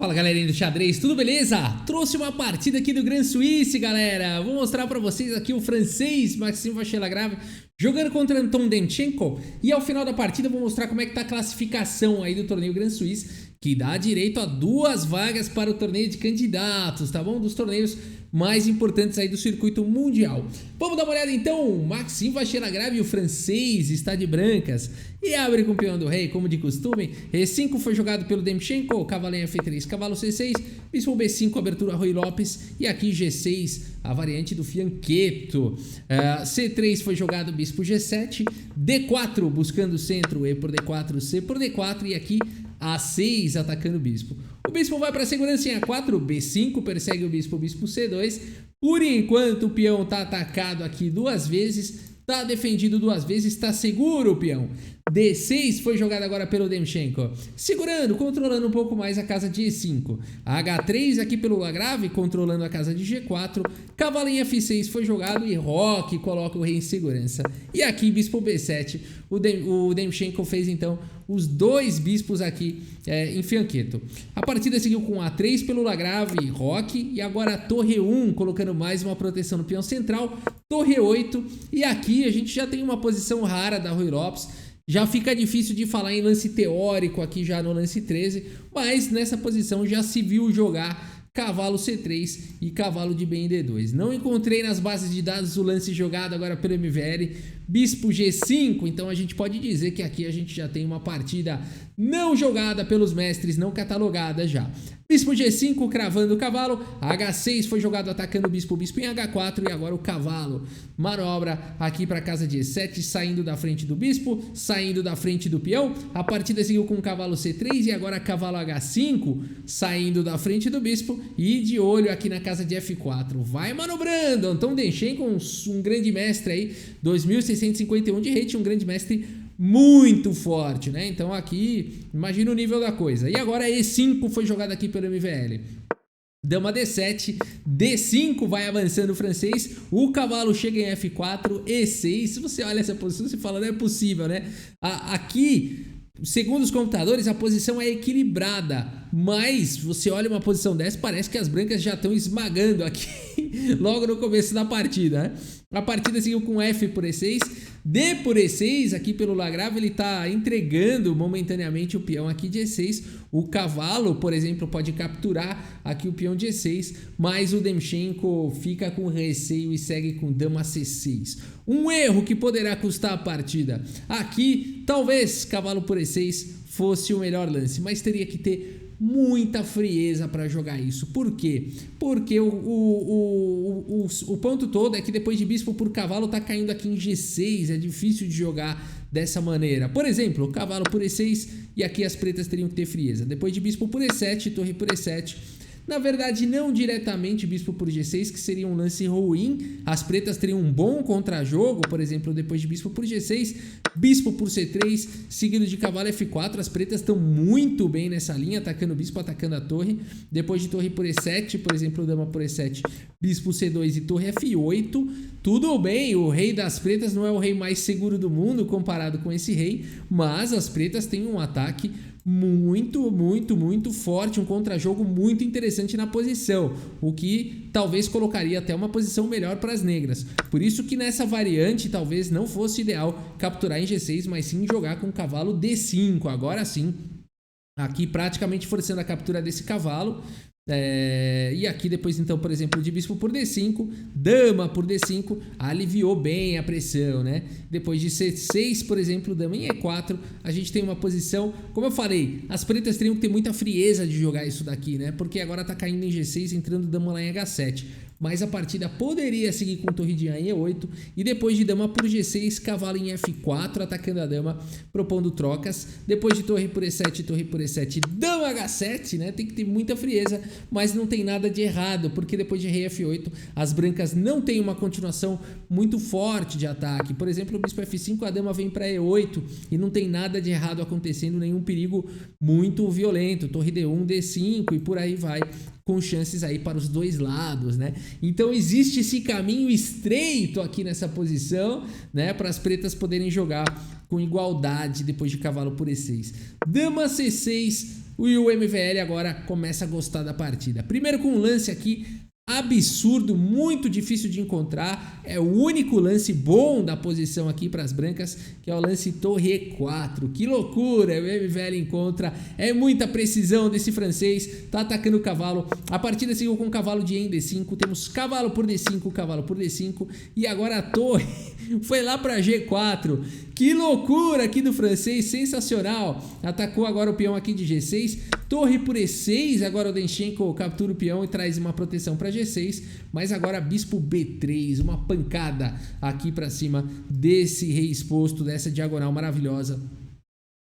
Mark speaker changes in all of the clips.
Speaker 1: Fala galerinha do xadrez, tudo beleza? Trouxe uma partida aqui do Grand Suisse, galera. Vou mostrar pra vocês aqui o francês Maxime Vachier-Lagrave jogando contra Anton Demchenko. E ao final da partida eu vou mostrar como é que tá a classificação aí do torneio Grand Suisse, que dá direito a 2 vagas para o torneio de candidatos, tá bom? Dos torneios mais importantes aí do circuito mundial. Vamos dar uma olhada então. Maxime Vachier-Lagrave, o francês, está de brancas e abre com o peão do rei, como de costume. E5 foi jogado pelo Demchenko, cavalo em F3, cavalo C6, bispo B5, abertura Ruy Lopes, e aqui G6, a variante do fianqueto. C3 foi jogado bispo G7, D4 buscando o centro, E por D4, C por D4, e aqui A6 atacando o bispo. O bispo vai para a segurança em A4, B5 persegue o bispo C2. Por enquanto o peão está atacado aqui 2 vezes, está defendido 2 vezes, está seguro o peão. D6 foi jogado agora pelo Demchenko, segurando, controlando um pouco mais a casa de E5. H3 aqui pelo Lagrave, controlando a casa de G4. Cavalo em F6 foi jogado e Roque coloca o rei em segurança. E aqui bispo B7, o Demchenko fez então os 2 bispos aqui em fianqueto. A partida seguiu com A3 pelo Lagrave, Roque, e agora a torre 1, colocando mais uma proteção no peão central, torre 8, e aqui a gente já tem uma posição rara da Ruy Lopes. Já fica difícil de falar em lance teórico aqui já no lance 13, mas nessa posição já se viu jogar cavalo C3 e cavalo de bem D2. Não encontrei nas bases de dados o lance jogado agora pelo MVL, bispo G5, então a gente pode dizer que aqui a gente já tem uma partida não jogada pelos mestres, não catalogada já. Bispo G5 cravando o cavalo, H6 foi jogado atacando o bispo em H4 e agora o cavalo manobra aqui para casa de E7, saindo da frente do bispo, saindo da frente do peão. A partida seguiu com o cavalo C3 e agora cavalo H5, saindo da frente do bispo e de olho aqui na casa de F4. Vai manobrando, Anton Demchenko, um grande mestre aí, 2.651 de rate, um grande mestre muito forte, né? Então aqui, imagina o nível da coisa. E agora E5 foi jogado aqui pelo MVL. Dama D7, D5 vai avançando o francês, o cavalo chega em F4, E6. Se você olha essa posição, você fala, não é possível, né? Aqui, segundo os computadores, a posição é equilibrada, mas você olha uma posição dessa, parece que as brancas já estão esmagando aqui logo no começo da partida, né? A partida seguiu com F por E6, D por E6, aqui pelo Lagrave ele está entregando momentaneamente o peão aqui de E6. O cavalo, por exemplo, pode capturar aqui o peão de E6, mas o Demchenko fica com receio e segue com dama C6. Um erro que poderá custar a partida. Aqui, talvez cavalo por E6 fosse o melhor lance, mas teria que ter muita frieza para jogar isso. Por quê? Porque o ponto todo é que depois de bispo por cavalo tá caindo aqui em G6, é difícil de jogar dessa maneira. Por exemplo, cavalo por E6 e aqui as pretas teriam que ter frieza. Depois de bispo por E7, torre por E7. Na verdade, não diretamente bispo por G6, que seria um lance ruim. As pretas teriam um bom contra-jogo, por exemplo, depois de bispo por G6, bispo por C3, seguido de cavalo F4. As pretas estão muito bem nessa linha, atacando o bispo, atacando a torre. Depois de torre por E7, por exemplo, dama por E7, bispo C2 e torre F8. Tudo bem, o rei das pretas não é o rei mais seguro do mundo comparado com esse rei, mas as pretas têm um ataque muito forte, um contra-jogo muito interessante na posição, o que talvez colocaria até uma posição melhor para as negras. Por isso que nessa variante talvez não fosse ideal capturar em G6, mas sim jogar com o cavalo D5, agora sim, aqui praticamente forçando a captura desse cavalo. E aqui depois então, por exemplo, de bispo por D5, dama por D5, aliviou bem a pressão, né? Depois de C6, por exemplo, dama em E4, a gente tem uma posição, como eu falei, as pretas teriam que ter muita frieza de jogar isso daqui, né? Porque agora tá caindo em G6, entrando dama lá em H7. Mas a partida poderia seguir com torre de A em E8 e depois de dama por G6, cavalo em F4, atacando a dama, propondo trocas. Depois de torre por E7, dama H7, né? Tem que ter muita frieza, mas não tem nada de errado, porque depois de rei F8, as brancas não têm uma continuação muito forte de ataque. Por exemplo, o bispo F5, a dama vem para E8 e não tem nada de errado acontecendo, nenhum perigo muito violento. Torre D1, D5 e por aí vai, com chances aí para os dois lados, né? Então existe esse caminho estreito aqui nessa posição, né? Para as pretas poderem jogar com igualdade depois de cavalo por E6. Dama C6, e o MVL agora começa a gostar da partida. Primeiro com um lance aqui absurdo, muito difícil de encontrar, é o único lance bom da posição aqui para as brancas, que é o lance torre E4, que loucura, o MVL encontra, é muita precisão desse francês, tá atacando o cavalo, a partida seguiu com cavalo de em D5, temos cavalo por D5, e agora a torre foi lá para G4, que loucura aqui do francês, sensacional, atacou agora o peão aqui de G6, torre por E6, agora o Denchenko captura o peão e traz uma proteção para G6, mas agora bispo B3, uma pancada aqui para cima desse rei exposto, dessa diagonal maravilhosa.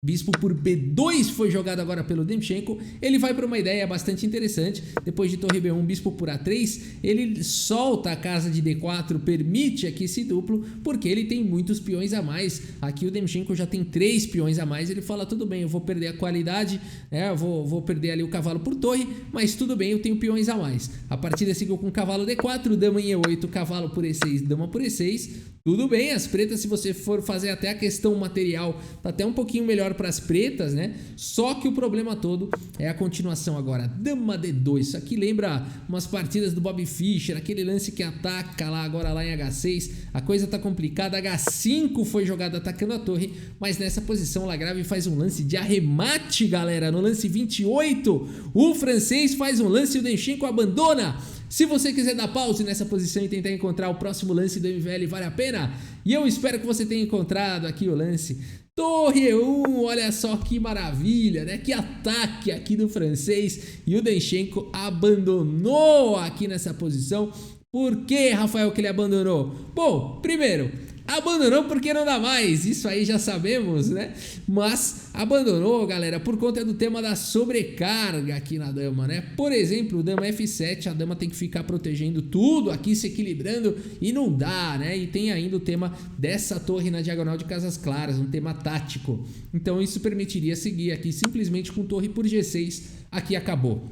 Speaker 1: Bispo por B2 foi jogado agora pelo Denchenko, ele vai para uma ideia bastante interessante, depois de torre B1, bispo por A3, ele solta a casa de D4, permite aqui esse duplo, porque ele tem muitos peões a mais, aqui o Denchenko já tem 3 peões a mais, ele fala, tudo bem, eu vou perder a qualidade, eu vou perder ali o cavalo por torre, mas tudo bem, eu tenho peões a mais. A partida seguiu com cavalo D4, dama em E8, cavalo por E6, dama por E6, tudo bem, as pretas, se você for fazer até a questão material, tá até um pouquinho melhor para as pretas, né? Só que o problema todo é a continuação agora. Dama D2, isso aqui lembra umas partidas do Bobby Fischer, aquele lance que ataca lá agora lá em H6. A coisa tá complicada, H5 foi jogado atacando a torre, mas nessa posição o Lagrave faz um lance de arremate, galera. No lance 28, o francês faz um lance e o Denchenko abandona. Se você quiser dar pause nessa posição e tentar encontrar o próximo lance do MVL, vale a pena? E eu espero que você tenha encontrado aqui o lance. Torre E1, olha só que maravilha, né? Que ataque aqui do francês. E o Denchenko abandonou aqui nessa posição. Por que, Rafael, que ele abandonou? Bom, primeiro, abandonou porque não dá mais, isso aí já sabemos, né? Mas abandonou, galera, por conta do tema da sobrecarga aqui na dama, né? Por exemplo, dama F7, a dama tem que ficar protegendo tudo aqui, se equilibrando e não dá, né? E tem ainda o tema dessa torre na diagonal de casas claras, um tema tático. Então isso permitiria seguir aqui simplesmente com torre por G6, aqui acabou.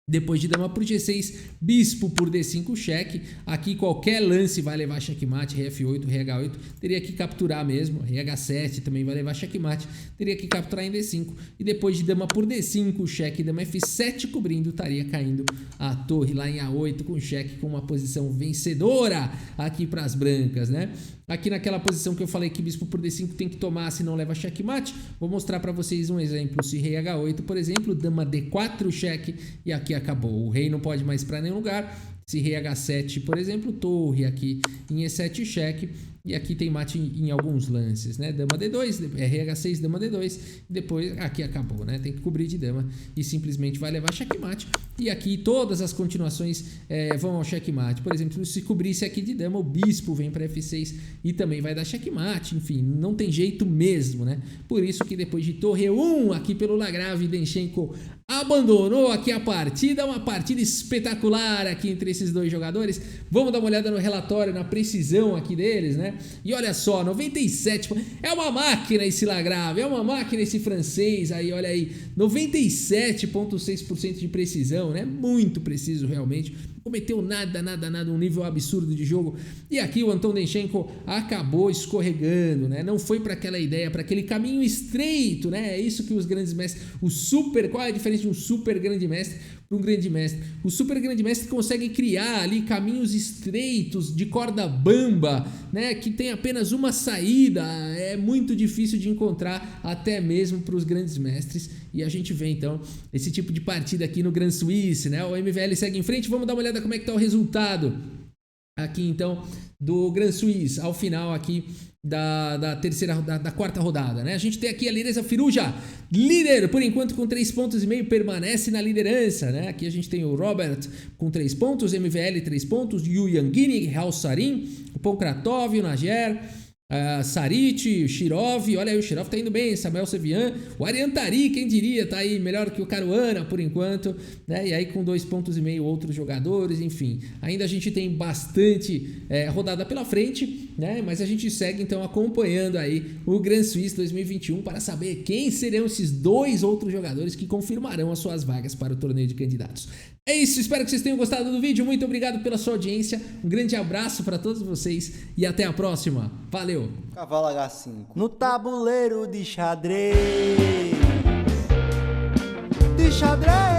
Speaker 1: Depois de dama por G6, bispo por D5, cheque. Aqui qualquer lance vai levar checkmate, rei F8, rei H8. Teria que capturar mesmo, rei H7 também vai levar checkmate. Teria que capturar em D5. E depois de dama por D5, cheque, dama F7 cobrindo, estaria caindo a torre lá em A8 com cheque, com uma posição vencedora aqui para as brancas, né? Aqui naquela posição que eu falei que bispo por D5 tem que tomar, se não leva checkmate. Vou mostrar para vocês um exemplo. Se rei H8, por exemplo, dama D4, cheque, e aqui acabou. O rei não pode mais para nenhum lugar. Se rei H7, por exemplo, torre aqui em E7, cheque. E aqui tem mate em alguns lances, né? Dama D2, rei H6, dama D2. Depois aqui acabou, né? Tem que cobrir de dama e simplesmente vai levar checkmate. E aqui todas as continuações vão ao checkmate. Por exemplo, se cobrisse aqui de dama, o bispo vem para F6 e também vai dar checkmate. Enfim, não tem jeito mesmo, né? Por isso que depois de torre 1 aqui pelo Lagrave, Denchenko abandonou aqui a partida. Uma partida espetacular aqui entre esses dois jogadores. Vamos dar uma olhada no relatório, na precisão aqui deles, né? E olha só, 97, é uma máquina esse Lagrave, é uma máquina esse francês aí, olha aí, 97,6% de precisão, né? Muito preciso realmente. Cometeu nada, um nível absurdo de jogo. E aqui o Anton Denchenko acabou escorregando, né? Não foi para aquela ideia, para aquele caminho estreito, né? É isso que os grandes mestres, qual é a diferença de um super grande mestre para um grande mestre? O super grande mestre consegue criar ali caminhos estreitos de corda bamba, né? Que tem apenas uma saída. É muito difícil de encontrar até mesmo para os grandes mestres. E a gente vê então esse tipo de partida aqui no Grand Suisse, né? O MVL segue em frente. Vamos dar uma olhada como é que tá o resultado aqui então do Grand Suisse ao final aqui da quarta rodada, né? A gente tem aqui a Lireza Firuja, líder por enquanto com 3,5 pontos, permanece na liderança, né? Aqui a gente tem o Robert com 3 pontos, MVL 3 pontos, Yu Yangini, Raul Sarin, o Ponkratov, o Nager, Sarit, o Shirov, olha aí, o Shirov tá indo bem, Samuel Sevian, o Ariantari, quem diria, tá aí melhor que o Caruana por enquanto, né? E aí com 2,5 pontos outros jogadores, enfim, ainda a gente tem bastante rodada pela frente, né? Mas a gente segue então acompanhando aí o Grand Suisse 2021 para saber quem serão esses 2 outros jogadores que confirmarão as suas vagas para o torneio de candidatos. É isso, espero que vocês tenham gostado do vídeo, muito obrigado pela sua audiência, um grande abraço para todos vocês e até a próxima, valeu!
Speaker 2: Cavalo H5 no tabuleiro de xadrez. xadrez.